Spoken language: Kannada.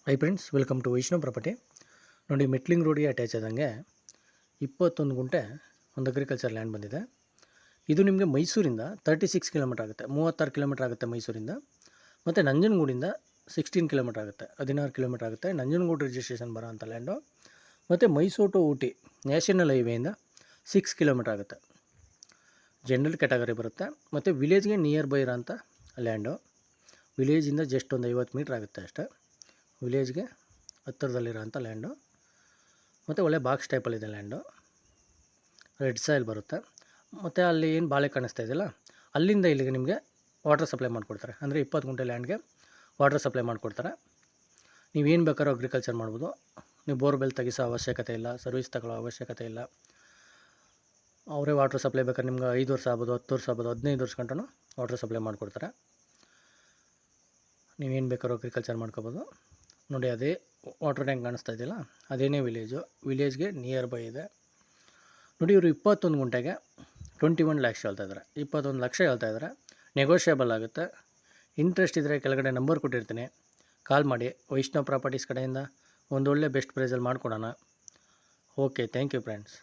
High friends, welcome to Vaishnav property. ನೋಡಿ, ಮೆಟ್ಲಿಂಗ್ ರೋಡಿಗೆ ಅಟ್ಯಾಚ್ ಆದಂಗೆ 21 ಗುಂಟೆ ಒಂದು ಅಗ್ರಿಕಲ್ಚರ್ ಲ್ಯಾಂಡ್ ಬಂದಿದೆ. ಇದು ನಿಮಗೆ ಮೈಸೂರಿಂದ 36 ಕಿಲೋಮೀಟರ್ ಆಗುತ್ತೆ, 36 ಕಿಲೋಮೀಟರ್ ಆಗುತ್ತೆ ಮೈಸೂರಿಂದ. ಮತ್ತು ನಂಜನಗೂಡಿಂದ 16 ಕಿಲೋಮೀಟರ್ ಆಗುತ್ತೆ, 16 ಕಿಲೋಮೀಟರ್ ಆಗುತ್ತೆ ನಂಜನಗೂಡು ರಿಜಿಸ್ಟ್ರೇಷನ್ ಬರೋ ಅಂಥ ಲ್ಯಾಂಡು. ಮತ್ತು ಮೈಸೂರು ಟು ಊಟಿ ನ್ಯಾಷನಲ್ ಹೈವೇಯಿಂದ 6 ಕಿಲೋಮೀಟರ್ ಆಗುತ್ತೆ, ಜನರಲ್ ಕ್ಯಾಟಗರಿ ಬರುತ್ತೆ. ಮತ್ತು ವಿಲೇಜ್ಗೆ ನಿಯರ್ ಬೈ ಇರೋಂಥ ಲ್ಯಾಂಡು. ವಿಲೇಜಿಂದ ಜಸ್ಟ್ ಒಂದು 50 ಮೀಟ್ರ್ ಆಗುತ್ತೆ ಅಷ್ಟೇ, ವಿಲೇಜ್ಗೆ ಹತ್ತಿರದಲ್ಲಿರೋಂಥ ಲ್ಯಾಂಡು. ಮತ್ತು ಒಳ್ಳೆ ಬಾಕ್ಸ್ ಟೈಪಲ್ಲಿದೆ ಲ್ಯಾಂಡು, ರೆಡ್ ಸಾಯಿಲ್ ಬರುತ್ತೆ. ಮತ್ತು ಅಲ್ಲಿ ಏನು ಬಾಳೆ ಕಾಣಿಸ್ತಾ ಇದೆಯಲ್ಲ, ಅಲ್ಲಿಂದ ಇಲ್ಲಿಗೆ ನಿಮಗೆ ವಾಟರ್ ಸಪ್ಲೈ ಮಾಡಿಕೊಡ್ತಾರೆ. ಅಂದರೆ 20 ಗುಂಟೆ ಲ್ಯಾಂಡ್ಗೆ ವಾಟರ್ ಸಪ್ಲೈ ಮಾಡಿಕೊಡ್ತಾರೆ. ನೀವೇನು ಬೇಕಾದ್ರೂ ಅಗ್ರಿಕಲ್ಚರ್ ಮಾಡ್ಬೋದು. ನೀವು ಬೋರ್ವೆಲ್ ತೆಗಿಸೋ ಅವಶ್ಯಕತೆ ಇಲ್ಲ, ಸರ್ವಿಸ್ ತಗೊಳ್ಳೋ ಅವಶ್ಯಕತೆ ಇಲ್ಲ. ಅವರೇ ವಾಟರ್ ಸಪ್ಲೈ ಬೇಕಾದ್ರೆ ನಿಮ್ಗೆ 5 ವರ್ಷ ಆಗ್ಬೋದು, 10 ವರ್ಷ ಆಗ್ಬೋದು, 15 ವರ್ಷ ಗಂಟನೂ ವಾಟರ್ ಸಪ್ಲೈ ಮಾಡಿಕೊಡ್ತಾರೆ. ನೀವೇನು ಬೇಕಾದ್ರೂ ಅಗ್ರಿಕಲ್ಚರ್ ಮಾಡ್ಕೋಬೋದು. ನೋಡಿ, ಅದೇ ವಾಟರ್ ಟ್ಯಾಂಕ್ ಕಾಣಿಸ್ತಾ ಇದೆಯಲ್ಲ, ಅದೇನೇ ವಿಲೇಜ್ಗೆ ನಿಯರ್ ಬೈ ಇದೆ. ನೋಡಿ, ಇವರು 21 ಗುಂಟೆಗೆ 21 ಲ್ಯಾಕ್ಸ್ ಹೇಳ್ತಾಯಿದ್ದಾರೆ, 21 ಲಕ್ಷ ಹೇಳ್ತಾಯಿದ್ದಾರೆ. ನೆಗೋಷಿಯಬಲ್ ಆಗುತ್ತೆ. ಇಂಟ್ರೆಸ್ಟ್ ಇದ್ದರೆ ಕೆಳಗಡೆ ನಂಬರ್ ಕೊಟ್ಟಿರ್ತೀನಿ, ಕಾಲ್ ಮಾಡಿ. ವೈಷ್ಣವ್ ಪ್ರಾಪರ್ಟೀಸ್ ಕಡೆಯಿಂದ ಒಂದೊಳ್ಳೆ ಬೆಸ್ಟ್ ಪ್ರೈಸಲ್ಲಿ ಮಾಡಿಕೊಡೋಣ. Okay, thank you friends.